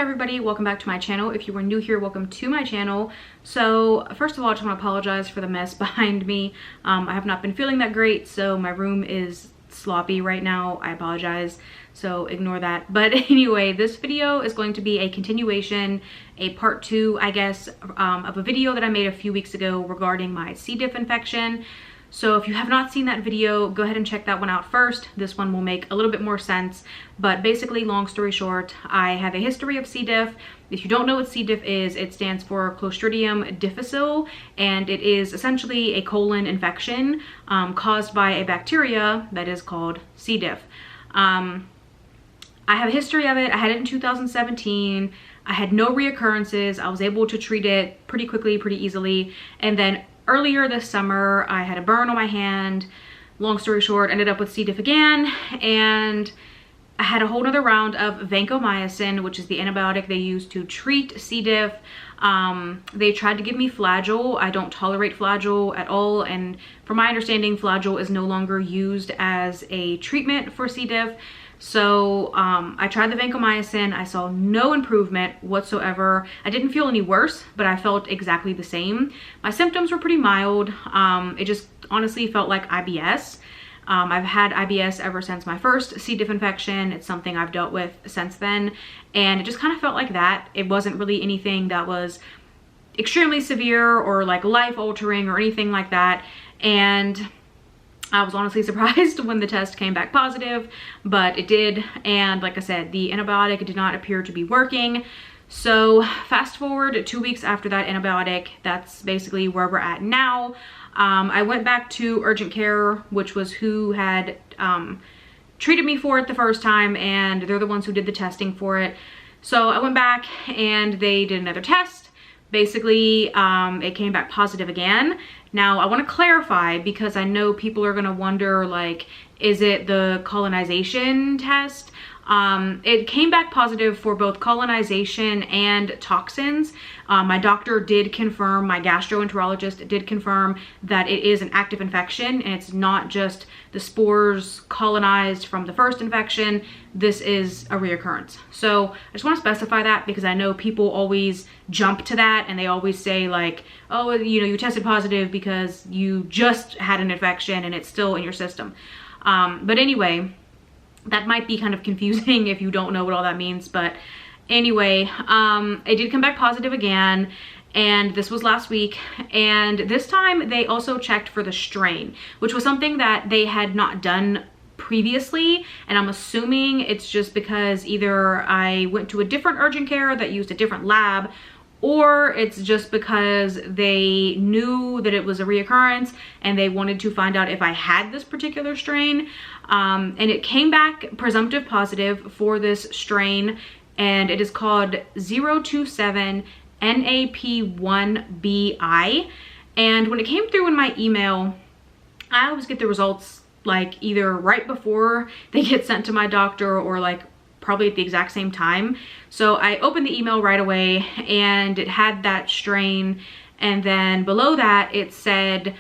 everybody? Welcome back to my channel. If you are new here, welcome to my channel. So first of all, I just want to apologize for the mess behind me. I have not been feeling that great, so my room is sloppy right now. I apologize, so ignore that. But anyway, this video is going to be a continuation, a part 2, I guess, of a video that I made a few weeks ago regarding my C. diff infection. So if you have not seen that video, go ahead and check that one out first. This one will make a little bit more sense. But basically, long story short, I have a history of C. diff. If you don't know what C. diff is, it stands for Clostridium difficile, and it is essentially a colon infection caused by a bacteria that is called C. diff. I have a history of it. I had it in 2017. I had no reoccurrences. I was able to treat it pretty quickly, pretty easily. And then earlier this summer, I had a burn on my hand. Long story short, ended up with C. diff again, and I had a whole nother round of vancomycin, which is the antibiotic they use to treat C. diff. They tried to give me Flagyl. I don't tolerate Flagyl at all, and from my understanding, Flagyl is no longer used as a treatment for C. diff. So I tried the vancomycin. I saw no improvement whatsoever. I didn't feel any worse, but I felt exactly the same. My symptoms were pretty mild. It just honestly felt like IBS. I've had IBS ever since my first C. diff infection. It's something I've dealt with since then, and it just kind of felt like that. It wasn't really anything that was extremely severe or like life-altering or anything like that. And I was honestly surprised when the test came back positive, but it did. And like I said, the antibiotic did not appear to be working. So fast forward 2 weeks after that antibiotic, that's basically where we're at now. I went back to urgent care, which was who had treated me for it the first time, and they're the ones who did the testing for it. So I went back and they did another test. Basically, it came back positive again. Now, I want to clarify, because I know people are going to wonder, like, is it the colonization test? It came back positive for both colonization and toxins. My doctor did confirm, my gastroenterologist did confirm that it is an active infection, and it's not just the spores colonized from the first infection. This is a reoccurrence. So I just want to specify that, because I know people always jump to that, and they always say like, oh, you know, you tested positive because you just had an infection and it's still in your system. But anyway, that might be kind of confusing if you don't know what all that means. But anyway, it did come back positive again, and this was last week. And this time they also checked for the strain, which was something that they had not done previously. And I'm assuming it's just because either I went to a different urgent care that used a different lab, or it's just because they knew that it was a reoccurrence and they wanted to find out if I had this particular strain. And it came back presumptive positive for this strain, and it is called 027 NAP1BI. And when it came through in my email, I always get the results like either right before they get sent to my doctor, or like probably at the exact same time. So I opened the email right away, and it had that strain. And then below that, it said,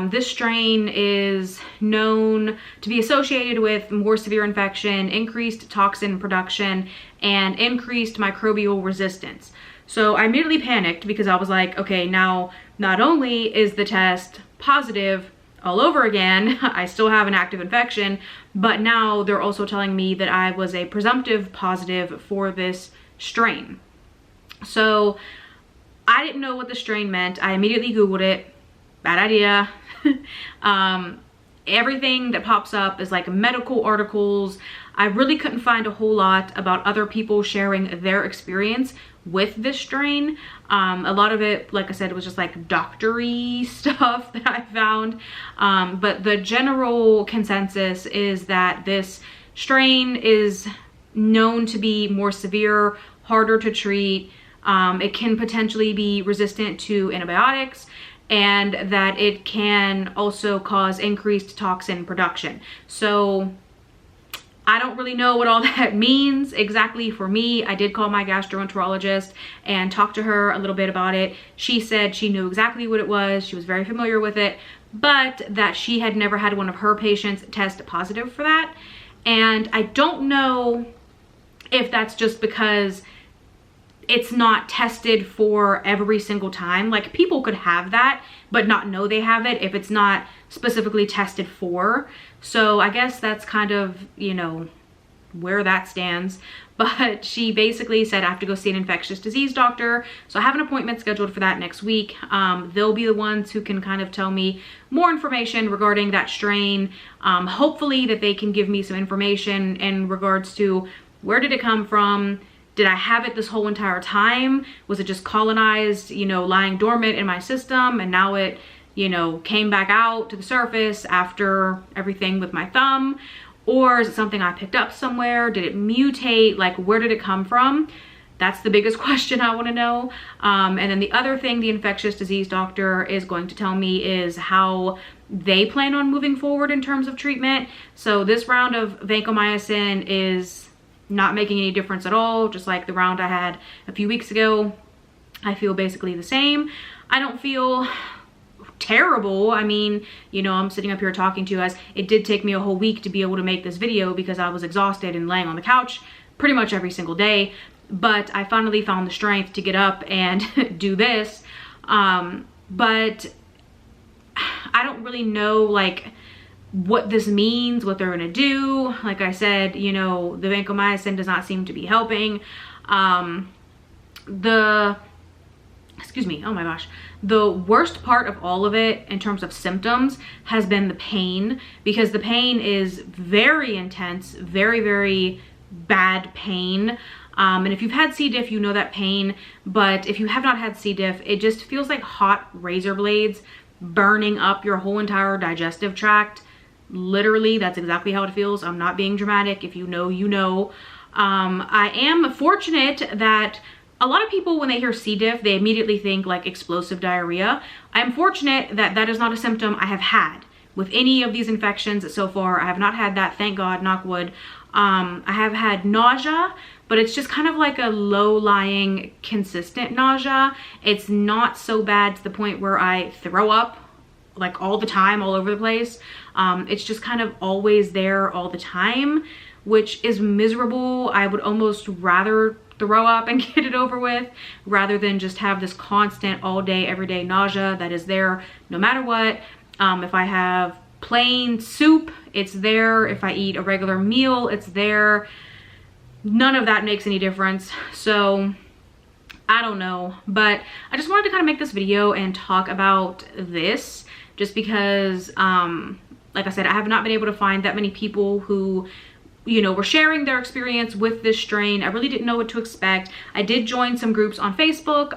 this strain is known to be associated with more severe infection, increased toxin production, and increased microbial resistance. So I immediately panicked, because I was like, okay, now not only is the test positive all over again, I still have an active infection, but now they're also telling me that I was a presumptive positive for this strain. So I didn't know what the strain meant. I immediately Googled it. Bad idea. Everything that pops up is like medical articles. I really couldn't find a whole lot about other people sharing their experience with this strain. A lot of it, like I said, it was just like doctor-y stuff that I found. But the general consensus is that this strain is known to be more severe, harder to treat. It can potentially be resistant to antibiotics, and that it can also cause increased toxin production. So I don't really know what all that means exactly for me. I did call my gastroenterologist and talk to her a little bit about it. She said she knew exactly what it was. She was very familiar with it, but that she had never had one of her patients test positive for that. And I don't know if that's just because it's not tested for every single time. Like, people could have that but not know they have it if it's not specifically tested for. So I guess that's kind of, you know, where that stands. But she basically said I have to go see an infectious disease doctor. So I have an appointment scheduled for that next week. They'll be the ones who can kind of tell me more information regarding that strain. Hopefully that they can give me some information in regards to where did it come from? Did I have it this whole entire time? Was it just colonized, you know, lying dormant in my system, and now it, you know, came back out to the surface after everything with my thumb? Or is it something I picked up somewhere? Did it mutate? Like, where did it come from? That's the biggest question I want to know. And then the other thing the infectious disease doctor is going to tell me is how they plan on moving forward in terms of treatment. So this round of vancomycin is not making any difference at all, just like the round I had a few weeks ago. I feel basically the same. I don't feel terrible. I mean, you know, I'm sitting up here talking to you guys. It did take me a whole week to be able to make this video because I was exhausted and laying on the couch pretty much every single day. But I finally found the strength to get up and do this. But I don't really know, like, what this means, what they're gonna do. Like I said, you know, the vancomycin does not seem to be helping. Excuse me, oh my gosh. The worst part of all of it in terms of symptoms has been the pain, because the pain is very intense, very, very bad pain. And if you've had C. diff, you know that pain. But if you have not had C. diff, it just feels like hot razor blades burning up your whole entire digestive tract. Literally, that's exactly how it feels. I'm not being dramatic. If you know, you know. I am fortunate that a lot of people, when they hear C. diff, they immediately think like explosive diarrhea. I'm fortunate that that is not a symptom I have had with any of these infections so far. I have not had that, thank God, knock wood. I have had nausea, but it's just kind of like a low-lying, consistent nausea. It's not so bad to the point where I throw up like all the time, all over the place. It's just kind of always there all the time, which is miserable. I would almost rather throw up and get it over with rather than just have this constant all day, everyday nausea that is there no matter what. If I have plain soup, it's there. If I eat a regular meal, it's there. None of that makes any difference. So I don't know, but I just wanted to kind of make this video and talk about this just because, like I said, I have not been able to find that many people who, you know, were sharing their experience with this strain. I really didn't know what to expect. I did join some groups on Facebook,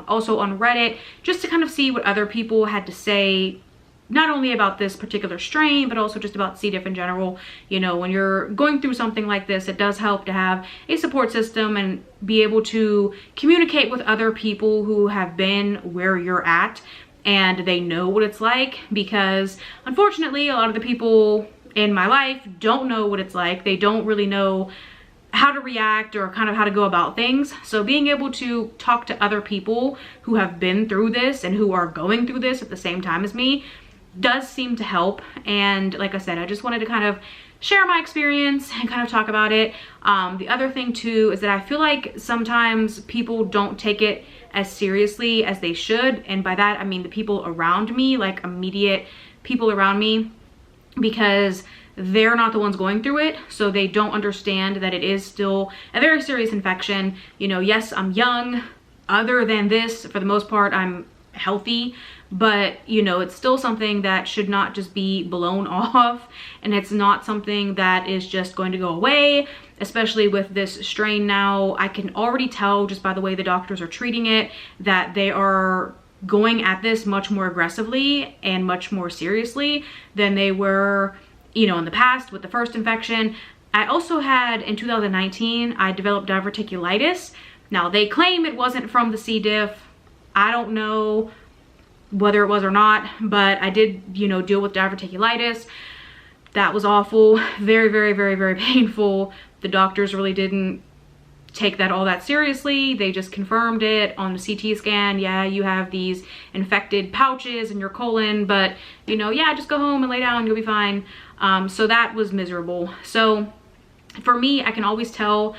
also on Reddit, just to kind of see what other people had to say, not only about this particular strain, but also just about C. diff in general. You know, when you're going through something like this, it does help to have a support system and be able to communicate with other people who have been where you're at and they know what it's like, because unfortunately, a lot of the people in my life don't know what it's like. They don't really know how to react or kind of how to go about things. So being able to talk to other people who have been through this and who are going through this at the same time as me does seem to help. And like I said, I just wanted to kind of share my experience and kind of talk about it. The other thing too is that I feel like sometimes people don't take it as seriously as they should. And by that, I mean the people around me, like immediate people around me, because they're not the ones going through it. So they don't understand that it is still a very serious infection. You know, yes, I'm young. Other than this, for the most part, I'm healthy, but you know, it's still something that should not just be blown off, and it's not something that is just going to go away, especially with this strain now. I can already tell just by the way the doctors are treating it that they are going at this much more aggressively and much more seriously than they were, you know, in the past with the first infection. I also had, in 2019, I developed diverticulitis. Now they claim it wasn't from the C. diff. I don't know whether it was or not, but I did, you know, deal with diverticulitis. That was awful. Very, very, very, very painful. The doctors really didn't take that all that seriously. They just confirmed it on the CT scan. Yeah, you have these infected pouches in your colon, but you know, yeah, just go home and lay down, you'll be fine. So that was miserable. So for me, I can always tell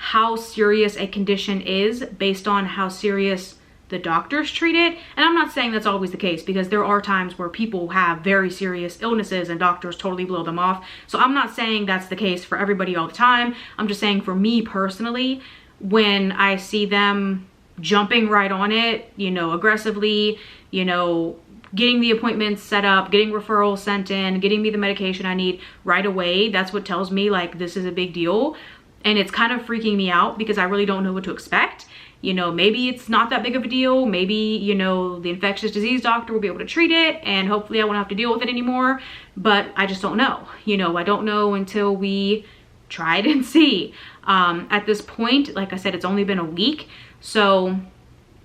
how serious a condition is based on how serious the doctors treat it. And I'm not saying that's always the case, because there are times where people have very serious illnesses and doctors totally blow them off. So I'm not saying that's the case for everybody all the time. I'm just saying for me personally, when I see them jumping right on it, you know, aggressively, you know, getting the appointments set up, getting referrals sent in, getting me the medication I need right away, that's what tells me like this is a big deal. And it's kind of freaking me out because I really don't know what to expect. You know, maybe it's not that big of a deal. Maybe, you know, the infectious disease doctor will be able to treat it and hopefully I won't have to deal with it anymore. But I just don't know. You know, I don't know until we try it and see. At this point, like I said, it's only been a week. So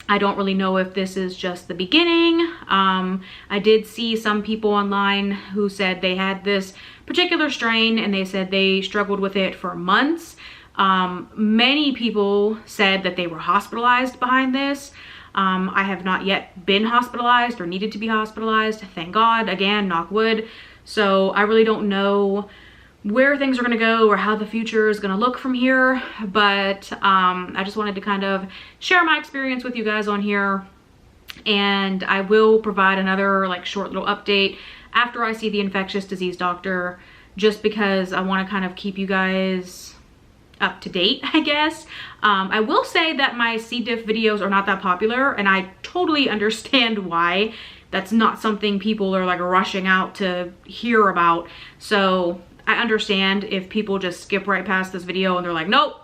I don't really know if this is just the beginning. I did see some people online who said they had this particular strain and they said they struggled with it for months. Many people said that they were hospitalized behind this. I have not yet been hospitalized or needed to be hospitalized, thank God, again, knock wood. So I really don't know where things are gonna go or how the future is gonna look from here, but I just wanted to kind of share my experience with you guys on here, and I will provide another like short little update after I see the infectious disease doctor, just because I want to kind of keep you guys up to date, I guess. I will say that my C. diff videos are not that popular, and I totally understand why. That's not something people are like rushing out to hear about. So I understand if people just skip right past this video and they're like, nope,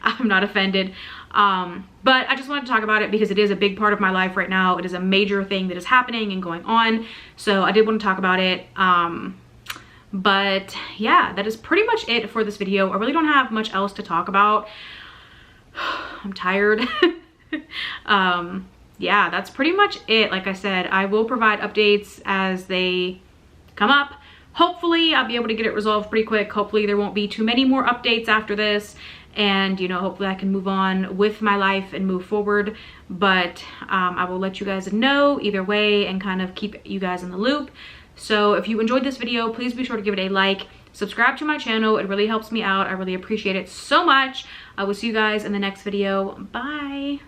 I'm not offended. But I just wanted to talk about it because it is a big part of my life right now. It is a major thing that is happening and going on. So I did want to talk about it. But yeah, that is pretty much it for this video. I really don't have much else to talk about. I'm tired. Yeah, that's pretty much it. Like I said, I will provide updates as they come up. Hopefully I'll be able to get it resolved pretty quick. Hopefully there won't be too many more updates after this. And, you know, hopefully I can move on with my life and move forward. But I will let you guys know either way and kind of keep you guys in the loop. So if you enjoyed this video, please be sure to give it a like. Subscribe to my channel. It really helps me out. I really appreciate it so much. I will see you guys in the next video. Bye.